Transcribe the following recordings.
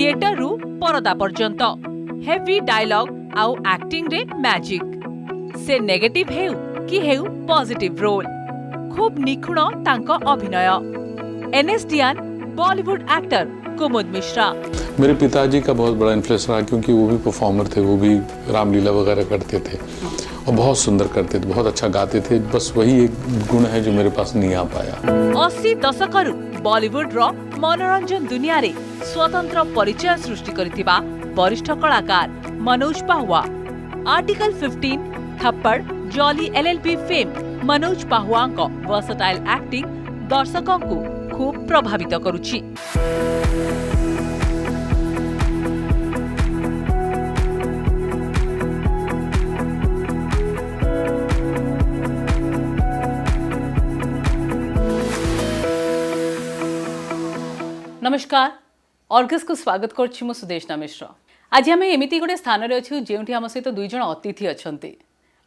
Theatre रु परदा पर्यंत हेवी डायलॉग आउ एक्टिंग रे मैजिक से नेगेटिव हेउ कि हेउ पॉजिटिव रोल खूब निखुण तांको अभिनय। एनएसडियन बॉलीवुड एक्टर कुमुद मिश्रा। मेरे पिताजी का बहुत बड़ा इन्फ्लुएंस रहा क्योंकि वो भी परफॉर्मर थे, वो भी रामलीला वगैरह करते थे और बहुत सुंदर करते थे, बहुत अच्छा गाते थे। बस वही एक गुण है जो मेरे पास नहीं आ पाया। 80 दशकरू बॉलीवुड रो मनोरंजन दुनिया रे स्वतंत्र परिचय सृष्टि करथिबा वरिष्ठ कलाकार मनोज पाहुआ। आर्टिकल 15 थप्पड़ जॉली एलएलबी फेम मनोज पाहुआ को वर्सटाइल एक्टिंग दर्शकों को खूब प्रभावित करुछि। नमस्कार, ऑर्गस को स्वागत करछि मु सुदेशना मिश्रा। आज आम एमिति गोटे स्थान रे अछि जेउठी हम सहित दुई जण अतिथि अछंती।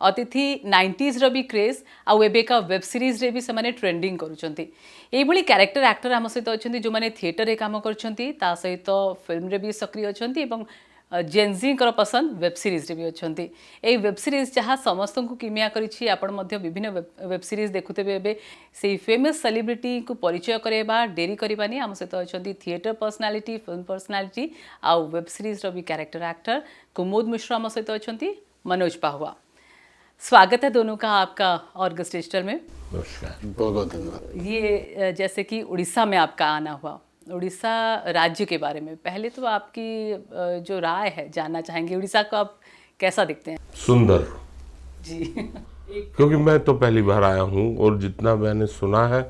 अतिथि 90s रो भी क्रेज आउ एबेका वेब सीरीज रे भी से माने ट्रेंडिंग करूछंती। एई भली कैरेक्टर एक्टर हम सहित अछंती जो माने थिएटर रे काम करछंती, ता सहित फिल्म रे भी सक्रिय अछंती एवं जेनजी कर पसंद वेब सीरीज रे भी अछंती। एई वेब सीरीज जहाँ समस्त को किमिया करिछि, आपण मध्य विभिन्न वेब सीरीज देखुतेबे एबे सेई फेमस सेलिब्रिटी को परिचय करेबा डेरी करबानी हम सहित अछंती थिएटर पर्सनालिटी, फिल्म पर्सनालिटी आउ वेब सीरीज रो भी कैरेक्टर एक्टर कुमुद मिश्रा हम सहित अछंती मनोज पाहुआ। स्वागत है दोनों का आपका ऑर्गस डिजिटल में। नमस्कार, बहुत बहुत धन्यवाद। ये जैसे कि उड़ीसा में आपका आना हुआ, उड़ीसा राज्य के बारे में पहले तो आपकी जो राय है जानना चाहेंगे। उड़ीसा को आप कैसा दिखते हैं? सुंदर जी। क्योंकि मैं तो पहली बार आया हूँ और जितना मैंने सुना है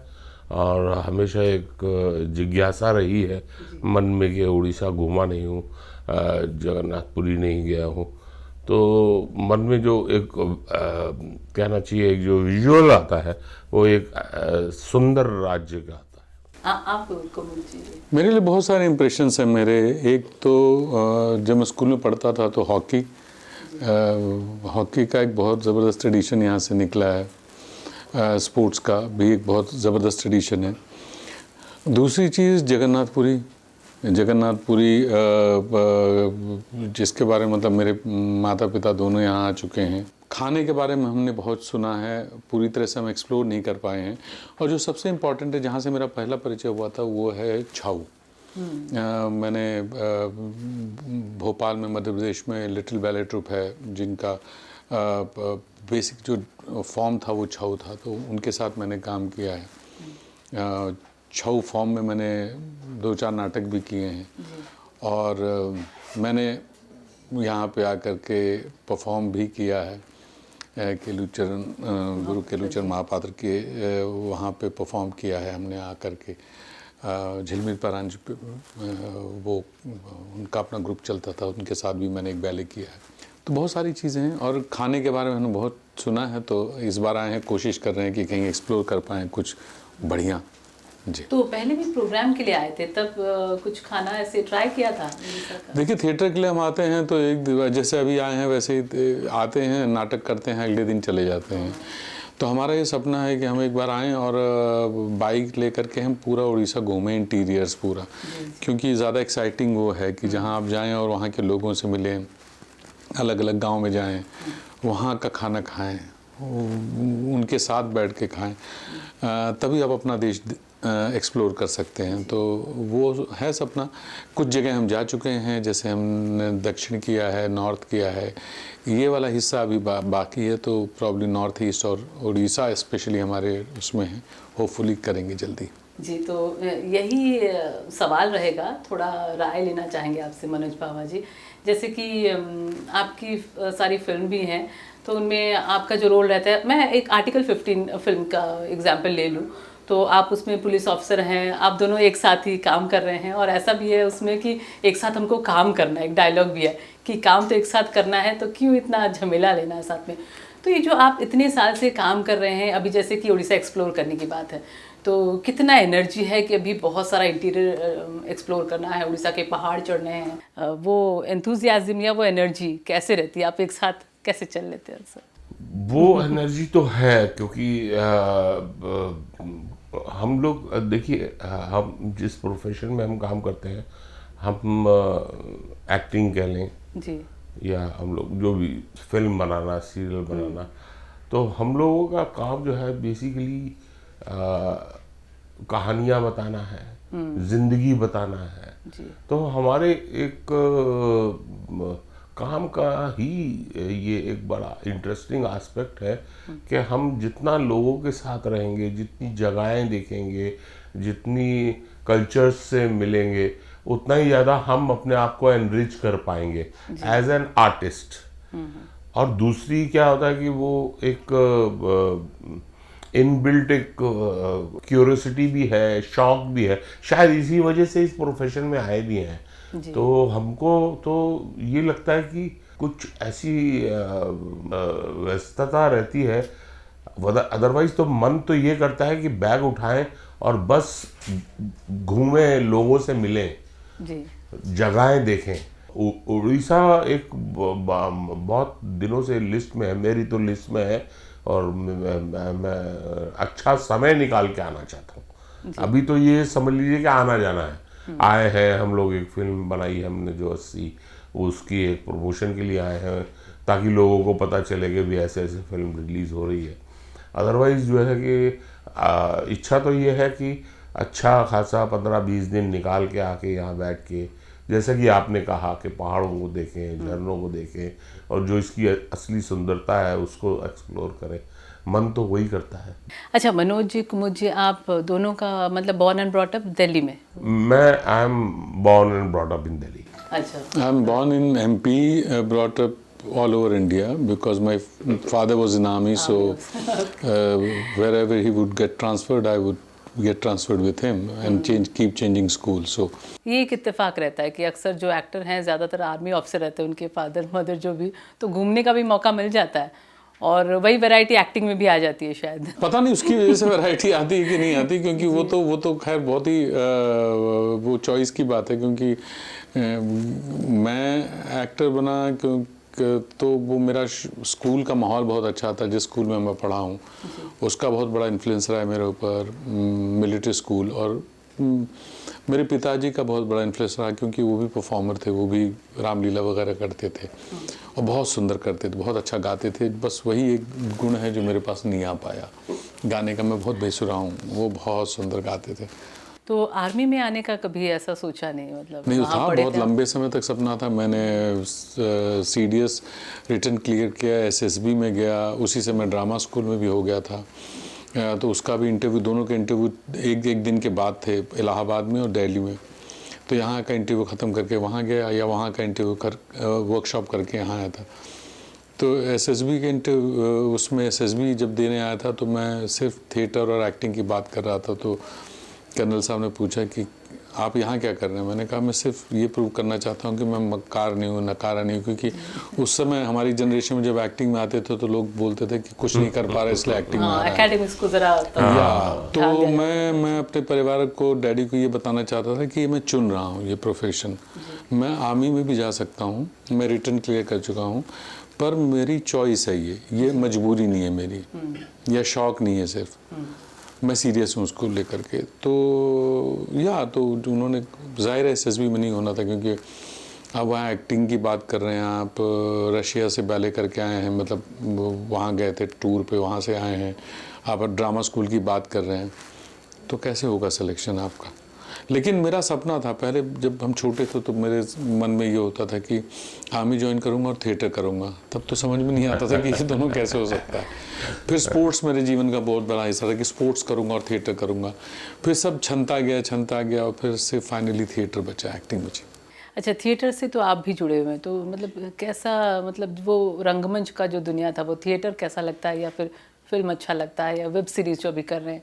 और हमेशा एक जिज्ञासा रही है मन में कि उड़ीसा घूमा नहीं हूँ, जगन्नाथपुरी नहीं गया हूँ, तो मन में जो एक कहना चाहिए एक जो विजुअल आता है वो एक सुंदर राज्य का आता है। आपको मेरे लिए बहुत सारे इम्प्रेशंस हैं मेरे। एक तो जब मैं स्कूल में पढ़ता था तो हॉकी का एक बहुत ज़बरदस्त ट्रेडिशन यहाँ से निकला है। स्पोर्ट्स का भी एक बहुत ज़बरदस्त ट्रेडिशन है। दूसरी चीज़ जगन्नाथपुरी जिसके बारे में मतलब मेरे माता पिता दोनों यहाँ आ चुके हैं। खाने के बारे में हमने बहुत सुना है, पूरी तरह से हम एक्सप्लोर नहीं कर पाए हैं। और जो सबसे इम्पॉर्टेंट है, जहाँ से मेरा पहला परिचय हुआ था, वो है छाऊ। मैंने भोपाल में मध्य प्रदेश में लिटिल बैले ट्रुप है जिनका बेसिक जो फॉर्म था वो छाऊ था, तो उनके साथ मैंने काम किया है। छाऊ फॉर्म में मैंने 2-4 नाटक भी किए हैं और मैंने यहाँ पे आकर के परफॉर्म भी किया है। केलुचरण गुरु केलुचरण महापात्र के वहाँ पे परफॉर्म किया है हमने आकर के। झिलमिल परांज पे वो उनका अपना ग्रुप चलता था, उनके साथ भी मैंने एक बैले किया है। तो बहुत सारी चीज़ें हैं और खाने के बारे में हमने बहुत सुना है, तो इस बार आए हैं, कोशिश कर रहे हैं कि कहीं एक्सप्लोर कर पाएँ कुछ बढ़िया। जी। तो पहले भी प्रोग्राम के लिए आए थे, तब कुछ खाना ऐसे ट्राई किया था? देखिए, थिएटर के लिए हम आते हैं तो एक जैसे अभी आए हैं वैसे ही आते हैं, नाटक करते हैं, अगले दिन चले जाते हैं। तो हमारा ये सपना है कि हम एक बार आएँ और बाइक लेकर के हम पूरा उड़ीसा घूमें, इंटीरियर्स पूरा, क्योंकि ज़्यादा एक्साइटिंग वो है कि जहाँ आप जाएँ और वहाँ के लोगों से मिलें, अलग अलग गाँव में जाएँ, वहाँ का खाना खाएँ, उनके साथ बैठ के खाएँ, तभी आप अपना देश एक्सप्लोर कर सकते हैं। तो वो है सपना। कुछ जगह हम जा चुके हैं, जैसे हमने दक्षिण किया है, नॉर्थ किया है, ये वाला हिस्सा अभी बाकी है, तो प्रॉब्ली नॉर्थ ईस्ट और उड़ीसा स्पेशली हमारे उसमें है, होपफुली करेंगे जल्दी। जी, तो यही सवाल रहेगा, थोड़ा राय लेना चाहेंगे आपसे मनोज पाहुआ जी। जैसे कि आपकी सारी फिल्म भी हैं, तो उनमें आपका जो रोल रहता है, मैं एक आर्टिकल 15 फिल्म का एग्जाम्पल ले लूँ, तो आप उसमें पुलिस ऑफिसर हैं, आप दोनों एक साथ ही काम कर रहे हैं और ऐसा भी है उसमें कि एक साथ हमको काम करना है। एक डायलॉग भी है कि काम तो एक साथ करना है, तो क्यों इतना झमेला लेना है साथ में। तो ये जो आप इतने साल से काम कर रहे हैं, अभी जैसे कि उड़ीसा एक्सप्लोर करने की बात है, तो कितना एनर्जी है कि अभी बहुत सारा इंटीरियर एक्सप्लोर करना है, उड़ीसा के पहाड़ चढ़ने हैं, वो एंथुजियाज्म या वो एनर्जी कैसे रहती है? आप एक साथ कैसे चल लेते हैं सर? वो एनर्जी तो है, क्योंकि हम लोग देखिए, हम जिस प्रोफेशन में हम काम करते हैं, हम एक्टिंग कह लें जी या हम लोग जो भी फिल्म बनाना, सीरियल बनाना, तो हम लोगों का काम जो है बेसिकली कहानियाँ बताना है, जिंदगी बताना है। जी तो हमारे एक काम का ही ये एक बड़ा इंटरेस्टिंग एस्पेक्ट है कि हम जितना लोगों के साथ रहेंगे, जितनी जगहें देखेंगे, जितनी कल्चर्स से मिलेंगे, उतना ही ज़्यादा हम अपने आप को एनरिच कर पाएंगे एज एन आर्टिस्ट। और दूसरी क्या होता है कि वो एक इनबिल्ट एक क्यूरियोसिटी भी है, शौक भी है, शायद इसी वजह से इस प्रोफेशन में आए भी हैं। तो हमको तो ये लगता है कि कुछ ऐसी व्यस्तता रहती है, अदरवाइज तो मन तो ये करता है कि बैग उठाएं और बस घूमें, लोगों से मिलें, जी जगहें देखें। उड़ीसा एक बहुत दिनों से लिस्ट में है, मेरी तो लिस्ट में है, और मैं अच्छा समय निकाल के आना चाहता हूँ। अभी तो ये समझ लीजिए कि आना जाना है। आए हैं हम लोग, एक फिल्म बनाई हमने जो 80, उसकी एक प्रमोशन के लिए आए हैं, ताकि लोगों को पता चले कि भी ऐसे ऐसे फिल्म रिलीज़ हो रही है। अदरवाइज़ जो है कि इच्छा तो ये है कि अच्छा खासा 15-20 दिन निकाल के आके यहाँ बैठ के, जैसा कि आपने कहा कि पहाड़ों को देखें, झरनों को देखें, और जो इसकी असली सुंदरता है उसको एक्सप्लोर करें। मन तो वही करता है। अच्छा मनोज जी, मुझे आप दोनों का मतलब born and brought up Delhi में? मैं I am born and brought up in Delhi. अच्छा। I'm born in MP, brought up all over India because my father was in army. So wherever he would get transferred, I would get transferred with him and keep changing school. So ये एक इत्तेफाक रहता है कि अक्सर जो actor हैं ज़्यादातर आर्मी ऑफिसर रहते हैं, उनके फादर मदर जो भी, तो घूमने का भी मौका मिल जाता है, और वही वैरायटी एक्टिंग में भी आ जाती है शायद। पता नहीं उसकी वजह से वैरायटी आती है कि नहीं आती, क्योंकि वो तो खैर बहुत ही वो चॉइस की बात है। क्योंकि मैं एक्टर बना तो वो मेरा स्कूल का माहौल बहुत अच्छा था। जिस स्कूल में मैं पढ़ा हूँ उसका बहुत बड़ा इन्फ्लुएंस रहा है मेरे ऊपर, मिलिट्री स्कूल। और मेरे पिताजी का बहुत बड़ा इन्फ्लुएंस रहा, क्योंकि वो भी परफॉर्मर थे, वो भी रामलीला वगैरह करते थे और बहुत सुंदर करते थे, बहुत अच्छा गाते थे। बस वही एक गुण है जो मेरे पास नहीं आ पाया, गाने का मैं बहुत बेसुरा हूँ, वो बहुत सुंदर गाते थे। तो आर्मी में आने का कभी ऐसा सोचा नहीं? मतलब नहीं वहाँ था, पढ़े बहुत थे आप? लंबे समय तक सपना था। मैंने CDS रिटर्न क्लियर किया, SSB में गया, उसी से मैं ड्रामा स्कूल में भी हो गया था। तो उसका भी इंटरव्यू, दोनों के इंटरव्यू एक दिन के बाद थे, इलाहाबाद में और दिल्ली में। तो यहाँ का इंटरव्यू ख़त्म करके वहाँ गया, या वहाँ का इंटरव्यू वर्कशॉप करके यहाँ आया था। तो SSB के इंटरव्यू, उसमें SSB जब देने आया था तो मैं सिर्फ थिएटर और एक्टिंग की बात कर रहा था। तो कर्नल साहब ने पूछा कि आप यहाँ क्या कर रहे हैं? मैंने कहा मैं सिर्फ ये प्रूव करना चाहता हूँ कि मैं मक्कार नहीं हूँ, नकारा नहीं हूँ। क्योंकि उस समय हमारी जनरेशन में जब एक्टिंग में आते थे तो लोग बोलते थे कि कुछ नहीं कर पा रहे इसलिए एक्टिंग में आ रहा है। एकेडमिक्स को जरा तो मैं अपने परिवार को, डैडी को ये बताना चाहता था कि मैं चुन रहा हूँ ये प्रोफेशन। मैं आर्मी में भी जा सकता हूँ, मैं रिटर्न क्लियर कर चुका हूँ, पर मेरी चॉइस है ये मजबूरी नहीं है मेरी, या शौक नहीं है सिर्फ। मैं सीरियस हूँ उसको लेकर के। तो तो उन्होंने, ज़ाहिर है SSB में नहीं होना था, क्योंकि अब वहाँ एक्टिंग की बात कर रहे हैं आप, रशिया से बैले करके आए हैं, मतलब वहाँ गए थे टूर पे, वहाँ से आए हैं, आप ड्रामा स्कूल की बात कर रहे हैं, तो कैसे होगा सिलेक्शन आपका? लेकिन मेरा सपना था पहले, जब हम छोटे थे तो मेरे मन में ये होता था कि आर्मी ज्वाइन करूँगा और थिएटर करूँगा। तब तो समझ में नहीं आता था कि ये दोनों कैसे हो सकता है। फिर स्पोर्ट्स मेरे जीवन का बहुत बड़ा हिस्सा था कि स्पोर्ट्स करूँगा और थिएटर करूँगा। फिर सब छनता गया और फिर से फाइनली थिएटर बचा, एक्टिंग बची। अच्छा, थिएटर से तो आप भी जुड़े हुए हैं, तो मतलब कैसा, मतलब वो रंगमंच का जो दुनिया था, वो थिएटर कैसा लगता है, या फिर फिल्म अच्छा लगता है, या वेब सीरीज जो अभी कर रहे हैं,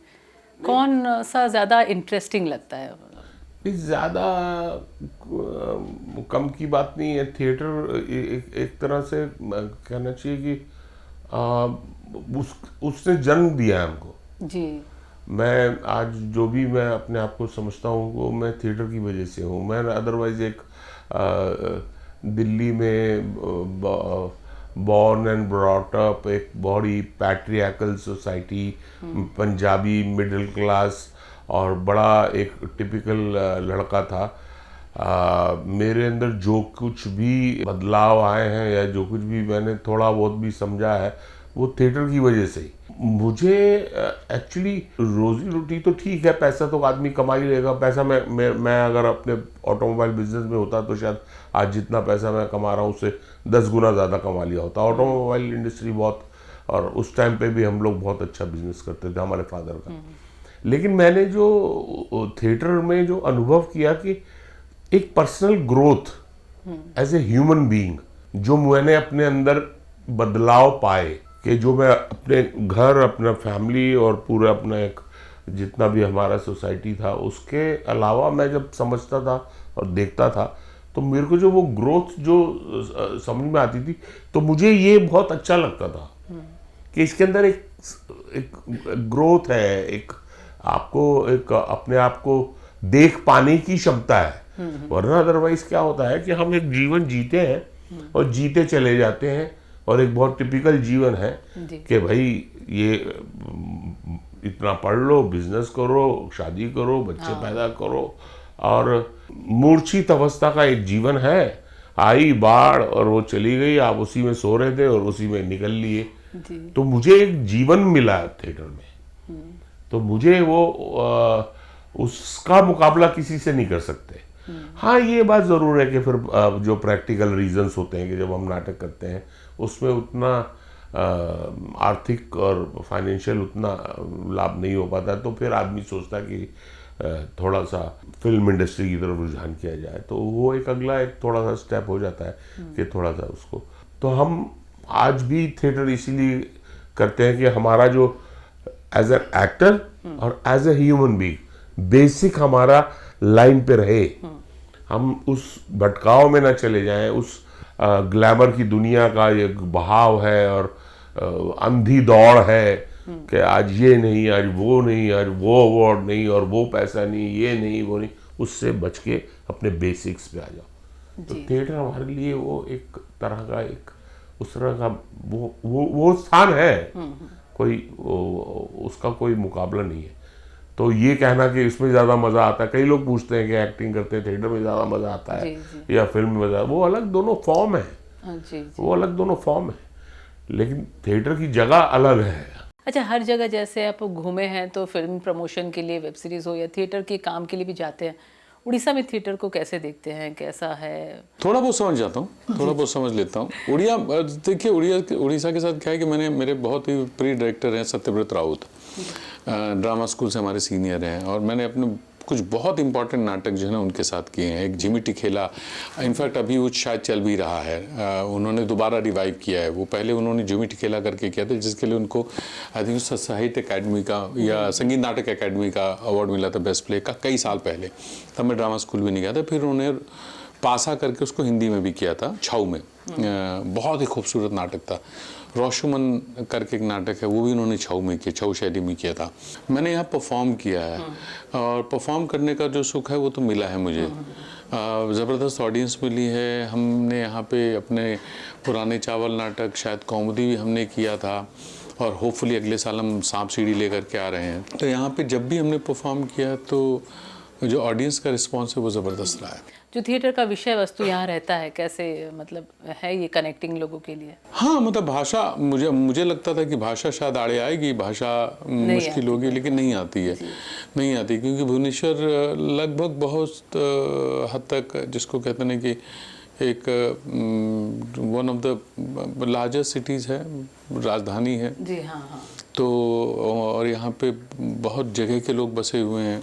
कौन सा ज़्यादा इंटरेस्टिंग लगता है? ज़्यादा कम की बात नहीं है। थिएटर एक तरह से कहना चाहिए कि उसने जन्म दिया है हमको। जी। मैं आज जो भी मैं अपने आप को समझता हूँ वो मैं थिएटर की वजह से हूँ। मैं अदरवाइज एक दिल्ली में बॉर्न एंड ब्रॉट अप, एक बड़ी patriarchal society, Punjabi middle class और बड़ा एक टिपिकल लड़का था। मेरे अंदर जो कुछ भी बदलाव आए हैं या जो कुछ भी मैंने थोड़ा बहुत भी समझा है वो थिएटर की वजह से ही। मुझे एक्चुअली रोजी रोटी तो ठीक है, पैसा तो आदमी कमा ही लेगा। पैसा मैं अगर अपने ऑटोमोबाइल बिजनेस में होता तो शायद आज जितना पैसा मैं कमा रहा हूँ उससे 10 गुना ज़्यादा कमा लिया होता। ऑटोमोबाइल इंडस्ट्री बहुत, और उस टाइम पे भी हम लोग बहुत अच्छा बिजनेस करते थे हमारे फादर का। लेकिन मैंने जो थिएटर में जो अनुभव किया कि एक personal growth as a human being, जो मैंने अपने अंदर बदलाव पाए कि जो मैं अपने घर, अपना फैमिली और पूरा अपना एक जितना भी हमारा सोसाइटी था उसके अलावा मैं जब समझता था और देखता था तो मेरे को जो वो ग्रोथ जो समझ में आती थी तो मुझे ये बहुत अच्छा लगता था कि इसके अंदर एक ग्रोथ है, एक आपको एक अपने आप को देख पाने की क्षमता है। वरना अदरवाइज क्या होता है कि हम एक जीवन जीते हैं और जीते चले जाते हैं, और एक बहुत टिपिकल जीवन है कि भाई ये इतना पढ़ लो, बिजनेस करो, शादी करो, बच्चे पैदा करो, और मूर्छित अवस्था का एक जीवन है। आई बाढ़ और वो चली गई, आप उसी में सो रहे थे और उसी में निकल लिए। तो मुझे एक जीवन मिला थिएटर में, तो मुझे वो उसका मुकाबला किसी से नहीं कर सकते। हाँ, ये बात ज़रूर है कि फिर जो प्रैक्टिकल रीजंस होते हैं कि जब हम नाटक करते हैं उसमें उतना आर्थिक और फाइनेंशियल उतना लाभ नहीं हो पाता, तो फिर आदमी सोचता है कि थोड़ा सा फिल्म इंडस्ट्री की तरफ रुझान किया जाए, तो वो एक अगला एक थोड़ा सा स्टेप हो जाता है कि थोड़ा सा उसको। तो हम आज भी थिएटर इसीलिए करते हैं कि हमारा जो एज एन एक्टर और as a human being basic हमारा लाइन पे रहे, हम उस भटकाव में ना चले जाएं, उस ग्लैमर की दुनिया का एक बहाव है और अंधी दौड़ है कि आज ये नहीं, आज वो नहीं, आज वो अवार्ड नहीं और वो पैसा नहीं, ये नहीं वो नहीं, उससे बच के अपने बेसिक्स पे आ जाओ। तो थिएटर हमारे लिए वो एक तरह का एक उस तरह का वो स्थान है, कोई उसका कोई मुकाबला नहीं है। तो ये कहना कि इसमें ज़्यादा मज़ा आता है, कई लोग पूछते हैं कि एक्टिंग करते हैं थिएटर में ज़्यादा मज़ा आता है या फिल्म में मज़ा, वो अलग दोनों फॉर्म है। वो अलग दोनों फॉर्म है, लेकिन थिएटर की जगह अलग है। अच्छा, हर जगह जैसे आप घूमे हैं तो फिल्म प्रमोशन के लिए, वेब सीरीज हो या थिएटर के काम के लिए भी जाते हैं, उड़ीसा में थिएटर को कैसे देखते हैं, कैसा है? थोड़ा बहुत समझ जाता हूँ, थोड़ा बहुत समझ लेता हूँ। उड़िया देखिए, उड़ीसा के साथ क्या है कि मेरे बहुत ही प्रिय डायरेक्टर हैं सत्यव्रत राउत, ड्रामा स्कूल से हमारे सीनियर हैं, और मैंने अपने कुछ बहुत इंपॉर्टेंट नाटक जो है ना उनके साथ किए हैं। एक झिमिटी खेला, इनफैक्ट अभी वो शायद चल भी रहा है, उन्होंने दोबारा रिवाइव किया है। वो पहले उन्होंने झिमिटी खेला करके किया था, जिसके लिए उनको आई थिंक साहित्य अकेडमी का या संगीत नाटक अकेडमी का अवार्ड मिला था बेस्ट प्ले का कई साल पहले। तब मैं ड्रामा स्कूल भी नहीं गया था। फिर उन्होंने पासा करके उसको हिंदी में भी किया था, छाऊ में, बहुत ही खूबसूरत नाटक था। रोशुमन करके एक नाटक है, वो भी उन्होंने छाऊ में किया, छाऊ शैली में किया था। मैंने यहाँ परफॉर्म किया है, और परफॉर्म करने का जो सुख है वो तो मिला है मुझे। ज़बरदस्त ऑडियंस मिली है। हमने यहाँ पे अपने पुराने चावल नाटक, शायद कॉमेडी भी हमने किया था, और होपफुली अगले साल हम सांप सीढ़ी लेकर के आ रहे हैं। तो यहाँ पे जब भी हमने परफॉर्म किया तो जो ऑडियंस का रिस्पॉन्स है वो ज़बरदस्त रहा है। जो थिएटर का विषय वस्तु यहाँ रहता है, कैसे मतलब है ये कनेक्टिंग लोगों के लिए? हाँ, मतलब भाषा, मुझे लगता था कि भाषा शायद आड़े आएगी, भाषा मुश्किल होगी, लेकिन नहीं आती है, नहीं आती, क्योंकि भुवनेश्वर लगभग बहुत हद तक जिसको कहते हैं कि एक one of the largest cities है, राजधानी है जी। हाँ हाँ। तो और यहाँ पे बहुत जगह के लोग बसे हुए हैं,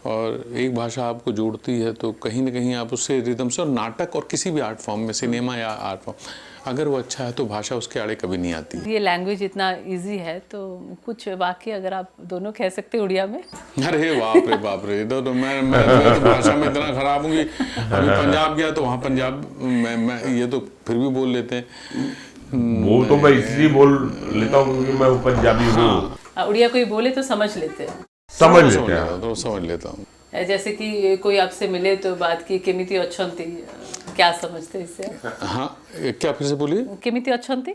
और एक भाषा आपको जोड़ती है, तो कहीं ना कहीं आप उससे रिदम से, और नाटक और किसी भी आर्ट फॉर्म में, सिनेमा या आर्ट फॉर्म, अगर वो अच्छा है तो भाषा उसके आड़े कभी नहीं आती। ये लैंग्वेज इतना इजी है, तो कुछ वाक्य अगर आप दोनों कह सकते हैं उड़िया में? अरे बाप रे बाप रे, तो मैं तो भाषा में इतना खराब हूँ कि अभी पंजाब गया तो वहाँ पंजाब मैं ये तो फिर भी बोल लेते हैं। वो तो मैं इसलिए बोल लेता हूँ क्योंकि मैं पंजाबी हूँ। उड़िया कोई बोले तो समझ लेते हैं, समझ लेता हूँ। जैसे कि कोई आपसे मिले तो बात की केमिति अच्छंती, क्या समझते हैं इससे? हाँ, क्या फिर से बोलिए? केमिति अच्छंती,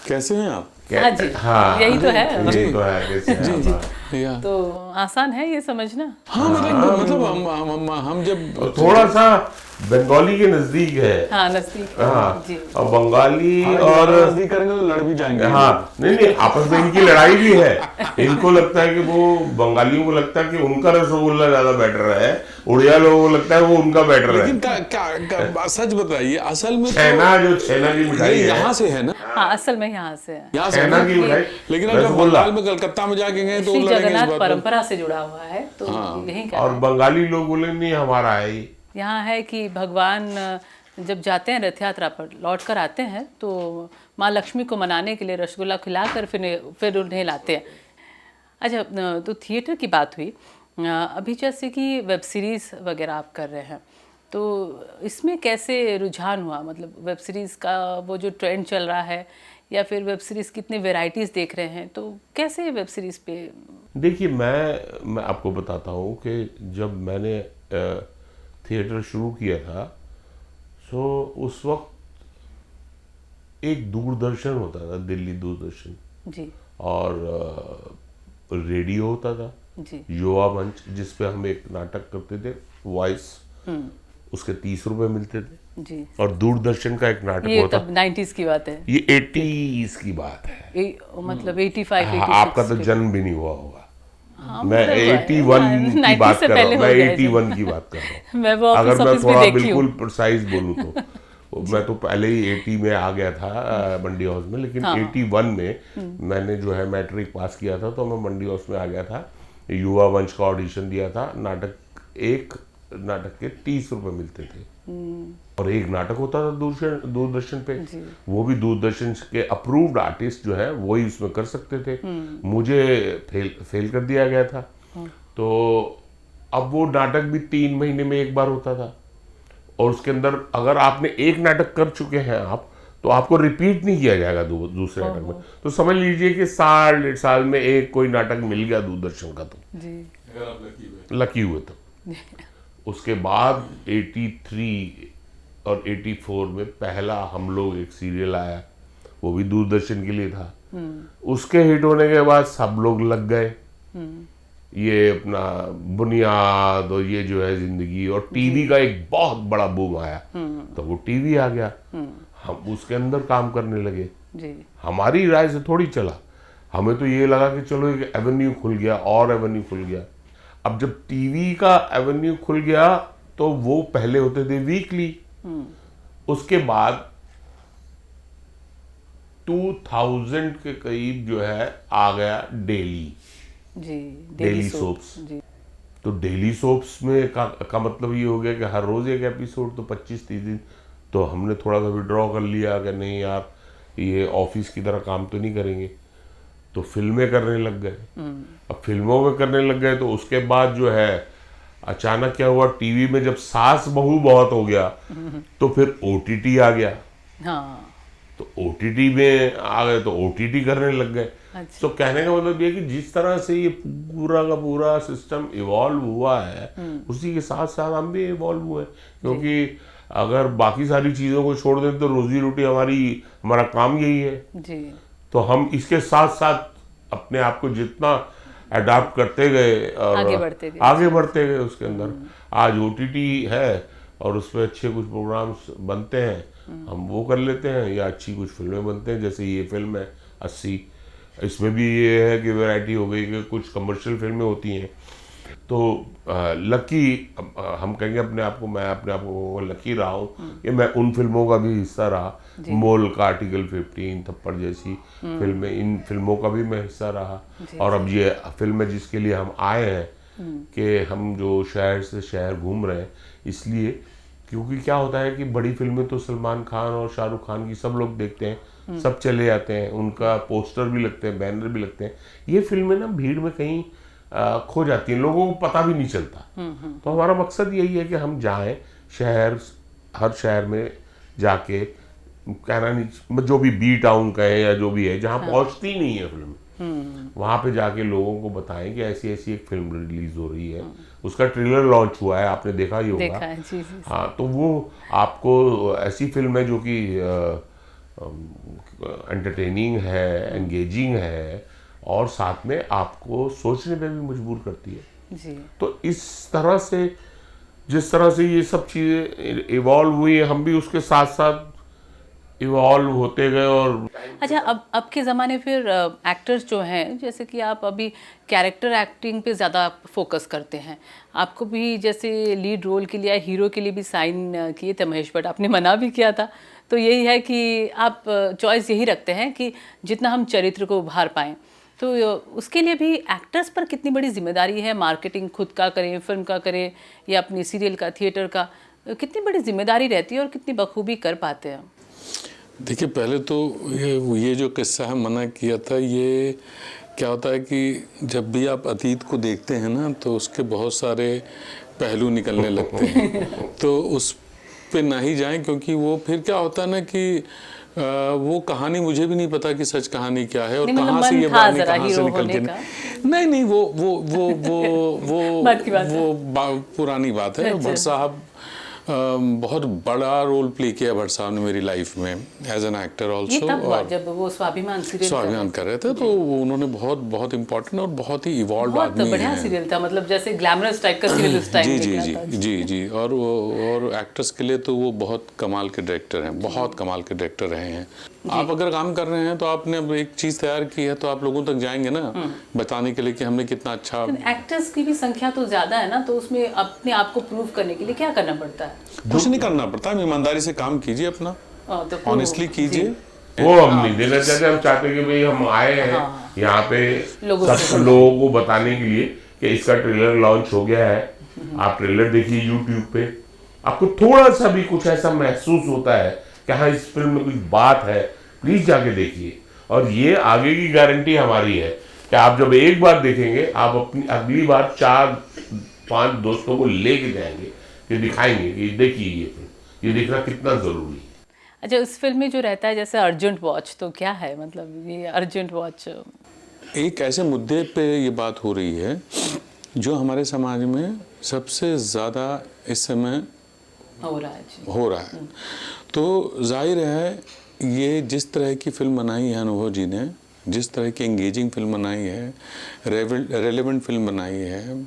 कैसे हैं आप? हाँ जी, हाँ, यही तो है। यही तो है, कैसे हैं आप? या तो आसान है ये समझना। हाँ मतलब हम जब थोड़ा सा बंगाली के नजदीक है। हाँ नजदीक है। हाँ, जी और बंगाली और और नजदीक करेंगे तो लड़ भी जाएंगे। हाँ नहीं आपस में इनकी लड़ाई भी है। इनको लगता है कि वो बंगालियों को लगता है कि उनका रसगुल्ला ज्यादा बेटर है, उड़िया लोगों को लगता है वो उनका बेटर लेकिन है। सच बताइए, असल में छेना जो छेना की मिठाई है, यहाँ से है ना, हाँ असल में यहाँ से है। यहाँ से है छेना ना। की मिठाई, लेकिन अब जब रसगुल्ला। बंगाल में कलकत्ता में जाके गए तो वो श्री लड़ेंगे इस जगन्नाथ बात पर। परंपरा से जुड़ा हुआ है, तो यही का और है। बंगाली लोग बोले नहीं हमारा है ये। यहाँ है कि भगवान जब जाते हैं रथ यात्रा पर, लौट कर आते हैं तो माँ लक्ष्मी को मनाने के लिए रसगुल्ला खिलाकर फिर उन्हें लाते हैं। अच्छा, तो थिएटर की बात हुई, अभी जैसे कि वेब सीरीज़ वगैरह आप कर रहे हैं, तो इसमें कैसे रुझान हुआ? मतलब वेब सीरीज़ का वो जो ट्रेंड चल रहा है, या फिर वेब सीरीज़ कितने वैरायटीज़ देख रहे हैं, तो कैसे वेब सीरीज़ पे? देखिए मैं आपको बताता हूँ कि जब मैंने थिएटर शुरू किया था, सो उस वक्त एक दूरदर्शन होता था, दिल्ली दूरदर्शन, जी और रेडियो होता था, जी युवा मंच, जिस पे हम एक नाटक करते थे, वॉइस, उसके 30 रुपए मिलते थे। जी। और दूरदर्शन का एक नाटक ये होता, तब 90s की बात है, ये 80s की बात है। मतलब 85 हाँ, 86 आपका तो पे। जन्म भी नहीं हुआ होगा। हाँ, मैं मतलब 81 की 90 बात से कर रहा पहले हूँ, हो मैं गया है 81 की बात कर रहा हूँ। मैं वो अगर ऑफिस मैं ऑफिस भी थोड़ा देखी बिल्कुल हूँ। प्रिसाइज बोलूँ तो मैं तो पहले ही 80 में आ गया था मंडी हाउस में, लेकिन 81 में मैंने जो है मैट्रिक पास किया था, तो मैं मंडी हाउस में आ गया था, युवा मंच का ऑडिशन दिया था। एक नाटक के 30 रुपए मिलते थे, और एक नाटक होता था दूरदर्शन पे, वो भी दूरदर्शन के अप्रूव्ड आर्टिस्ट जो है वही उसमें कर सकते थे। मुझे फेल कर दिया गया था। तो अब वो नाटक भी 3 महीने में एक बार होता था, और उसके अंदर अगर आपने एक नाटक कर चुके हैं आप, तो आपको रिपीट नहीं किया जाएगा दूसरे नाटक में। तो समझ लीजिए कि साल 1.5 साल में एक कोई नाटक मिल गया दूरदर्शन का, तो जी लकी हुए तो। उसके बाद 83 और 84 में पहला हम लोग एक सीरियल आया, वो भी दूरदर्शन के लिए था। उसके हिट होने के बाद सब लोग लग गए, ये अपना बुनियाद और ये जो है जिंदगी, और टीवी का एक बहुत बड़ा बूम आया, तो वो टीवी आ गया, हम उसके अंदर काम करने लगे। जी हमारी राय से थोड़ी चला, हमें तो ये लगा कि चलो एक एवेन्यू खुल गया, और एवेन्यू खुल गया। अब जब टीवी का एवेन्यू खुल गया, तो वो पहले होते थे वीकली, उसके बाद 2000 के करीब जो है आ गया डेली, जी डेली सोप्स। जी तो डेली सोप्स में का मतलब ये हो गया कि हर रोज एक एपिसोड, तो 25-30 दिन। तो हमने थोड़ा सा विड्रॉ कर लिया कि नहीं यार, ये ऑफिस की तरह काम तो नहीं करेंगे, तो फिल्में करने लग गए। अब फिल्मों में करने लग गए, तो उसके बाद जो है अचानक क्या हुआ, टीवी में जब सास बहू बहुत हो गया, तो फिर ओटीटी आ गया। हाँ तो ओटीटी में आ गए, तो ओटीटी करने लग गए। अच्छा। तो कहने का मतलब ये कि जिस तरह से ये पूरा का पूरा सिस्टम इवॉल्व हुआ है, उसी के साथ साथ हम भी इवॉल्व हुए। क्योंकि अगर बाकी सारी चीज़ों को छोड़ दें तो रोजी रोटी हमारा काम यही है। जी तो हम इसके साथ साथ अपने आप को जितना अडाप्ट करते गए और आगे बढ़ते गए उसके अंदर। आज ओटीटी है और उस पर अच्छे कुछ प्रोग्राम्स बनते हैं, हम वो कर लेते हैं, या अच्छी कुछ फिल्में बनते हैं, जैसे ये फिल्म है 80। इसमें भी ये है कि वैरायटी हो गई कि कुछ कमर्शियल फिल्में होती हैं। तो लकी हम कहेंगे अपने आप को, मैं अपने आप को लकी रहा हूँ कि मैं उन फिल्मों का भी हिस्सा रहा। मोल का आर्टिकल 15, थप्पड़ जैसी फिल्में, इन फिल्मों का भी मैं हिस्सा रहा। और अब ये फिल्म है जिसके लिए हम आए हैं कि हम जो शहर से शहर घूम रहे हैं, इसलिए क्योंकि क्या होता है कि बड़ी फिल्में तो सलमान खान और शाहरुख खान की सब लोग देखते हैं, सब चले जाते हैं, उनका पोस्टर भी लगते हैं, बैनर भी लगते हैं। ये फिल्में ना भीड़ में कहीं खो जाती हैं, लोगों को पता भी नहीं चलता। तो हमारा मकसद यही है कि हम जाएं शहर, हर शहर में जाके, कहना नहीं, जो भी बी टाउन कहें या जो भी है, जहाँ पहुँचती नहीं है फिल्म, वहाँ पे जाके लोगों को बताएं कि ऐसी ऐसी एक फिल्म रिलीज हो रही है। उसका ट्रेलर लॉन्च हुआ है, आपने देखा ही होगा। देखा है, जी जी। हाँ, तो वो आपको ऐसी फिल्म है जो कि एंटरटेनिंग है, एंगेजिंग है, और साथ में आपको सोचने पे भी मजबूर करती है। जी। तो इस तरह से, जिस तरह से ये सब चीज़ें इवॉल्व हुई, हम भी उसके साथ साथ इवॉल्व होते गए। और अच्छा, अब के ज़माने फिर एक्टर्स जो हैं, जैसे कि आप अभी कैरेक्टर एक्टिंग पे ज़्यादा फोकस करते हैं, आपको भी जैसे लीड रोल के लिए, हीरो के लिए भी साइन किए थे महेश भट्ट, आपने मना भी किया था। तो यही है कि आप चॉइस यही रखते हैं कि जितना हम चरित्र को उभार पाएँ। तो उसके लिए भी एक्टर्स पर कितनी बड़ी जिम्मेदारी है, मार्केटिंग खुद का करें, फिल्म का करें या अपनी सीरियल का, थिएटर का, कितनी बड़ी जिम्मेदारी रहती है और कितनी बखूबी कर पाते हैं? देखिए, पहले तो ये जो किस्सा है मना किया था, ये क्या होता है कि जब भी आप अतीत को देखते हैं ना, तो उसके बहुत सारे पहलू निकलने लगते हैं। तो उस पे ना ही जाएं, क्योंकि वो फिर क्या होता है ना कि वो कहानी मुझे भी नहीं पता कि सच कहानी क्या है और नहीं, मतलब कहाँ से मन ये था बात जरा कहाँ से हीरो निकल होने के का। नहीं, वो बात की बात है। पुरानी बात है। अच्छा। भट्ट साहब बहुत बड़ा रोल प्ले किया भट्ट साहब ने मेरी लाइफ में एज एन एक्टर ये ऑल्सो। तब हुआ जब वो स्वाभिमान सीरियल स्वाभिमान कर रहे थे, तो उन्होंने बहुत इम्पोर्टेंट और बहुत ही इवॉल्व बहुत आदमी बढ़िया हैं। सीरियल था, मतलब जैसे ग्लैमरस टाइप का सीरियल उस टाइम जी निकला था। जी। और एक्टर्स के लिए तो वो बहुत कमाल के डायरेक्टर हैं, बहुत कमाल के डायरेक्टर रहे हैं। आप अगर काम कर रहे हैं तो आपने अब एक चीज़ तैयार की है, तो आप लोगों तक जाएंगे ना बताने के लिए कि हमने कितना अच्छा। एक्टर्स की भी संख्या तो ज्यादा है ना, तो उसमें अपने आप को प्रूव करने के लिए क्या करना पड़ता है? कुछ नहीं करना पड़ता, आप ईमानदारी से काम कीजिए अपना, तो ऑनेस्टली कीजिए। वो हम नहीं देना चाहते, हम चाहते हैं कि भाई हम आए हैं यहाँ पे सब लोगों को बताने के लिए कि इसका ट्रेलर लॉन्च हो गया है। आप ट्रेलर देखिए यूट्यूब पे, आपको थोड़ा सा भी कुछ ऐसा महसूस होता है कि हाँ इस फिल्म में कुछ बात है, प्लीज जाके देखिए। और ये आगे की गारंटी हमारी है कि आप जब एक बार देखेंगे, आप अपनी अगली बार 4-5 दोस्तों को लेके जाएंगे कि दिखाएंगे कि देखिए ये फिल्म, ये देखना कितना जरूरी है। अच्छा, उस फिल्म में जो रहता है जैसे अर्जेंट वॉच, तो क्या है मतलब ये अर्जेंट वॉच? एक ऐसे मुद्दे पे ये बात हो रही है जो हमारे समाज में सबसे ज़्यादा इस समय हो रहा है जी। हो रहा है। तो जाहिर है ये जिस तरह की फिल्म बनाई है अनुभव जी ने, जिस तरह की एंगेजिंग फिल्म बनाई है, रेलेवेंट फिल्म बनाई है,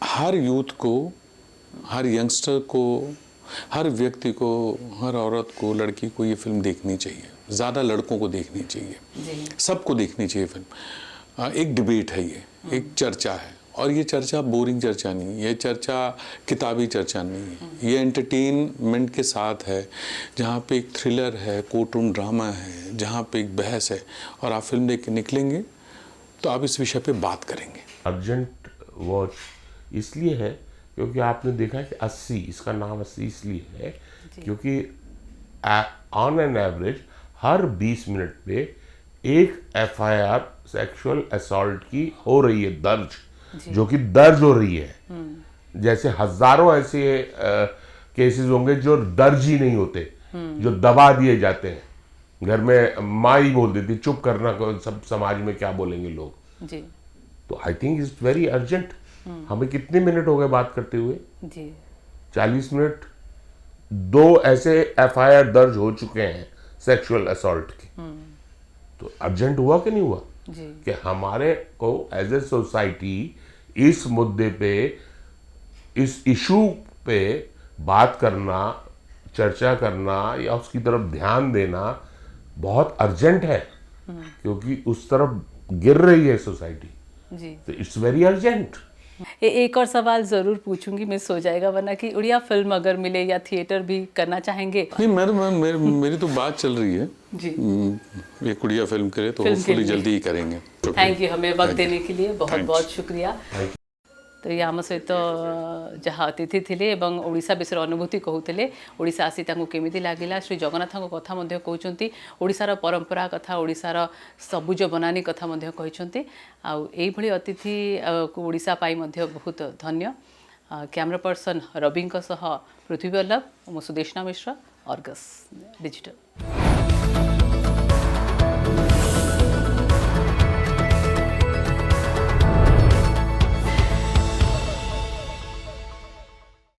हर यूथ को, हर यंगस्टर को, हर व्यक्ति को, हर औरत को, लड़की को ये फिल्म देखनी चाहिए। ज़्यादा लड़कों को देखनी चाहिए, सबको देखनी चाहिए फिल्म। एक डिबेट है, ये एक चर्चा है, और ये चर्चा बोरिंग चर्चा नहीं है, ये चर्चा किताबी चर्चा नहीं है, ये एंटरटेनमेंट के साथ है, जहाँ पे एक थ्रिलर है, कोर्ट रूम ड्रामा है, जहाँ पे एक बहस है, और आप फिल्म देख के निकलेंगे तो आप इस विषय पे बात करेंगे। अर्जेंट वॉच इसलिए है क्योंकि आपने देखा है कि 80, इसका नाम 80 इसलिए है क्योंकि on an average her 20 minute पे एक FIR सेक्सुअल असॉल्ट की हो रही है दर्ज, जो कि दर्ज हो रही है। जैसे हजारों ऐसे केसेस होंगे जो दर्ज ही नहीं होते, जो दबा दिए जाते हैं। घर में माँ ही बोल देती चुप करना, सब समाज में क्या बोलेंगे लोग जी। तो I think it's very urgent. हमें कितने मिनट हो गए बात करते हुए जी? 40 मिनट। 2 ऐसे FIR दर्ज हो चुके हैं सेक्सुअल असॉल्ट के। तो अर्जेंट हुआ कि नहीं हुआ जी? कि हमारे को एज ए सोसाइटी इस मुद्दे पे, इस इशू पे बात करना, चर्चा करना या उसकी तरफ ध्यान देना बहुत अर्जेंट है, क्योंकि उस तरफ गिर रही है सोसाइटी जी। तो इट्स वेरी अर्जेंट। एक और सवाल जरूर पूछूंगी, मिस हो जाएगा वरना, कि उड़िया फिल्म अगर मिले या थिएटर भी करना चाहेंगे? नहीं, मेरी तो बात चल रही है जी। एक उड़िया फिल्म करे तो होपफुली जल्दी ही करेंगे। थैंक यू, हमें वक्त देने के लिए बहुत बहुत शुक्रिया। तो ये आम सहित जहाँ अतिथि थिले एवं ओडिशा विषय अनुभूति कहूले, ओडिशा आसी तांको केमिति लागिला, श्री जगन्नाथଙ୍କ कथा मध्य कहउचंती, ओडिशार परंपरा कथा, ओडिशार सबुज बनानी कथा मध्य कहउचंती। आउ एई भली अतिथि को ओडिशा पाई मध्य बहुत धन्य। कैमरा पर्सन रविंक सह पृथ्वी वल्लभ, मो सुदेशना मिश्र, अर्गस डिजिटल।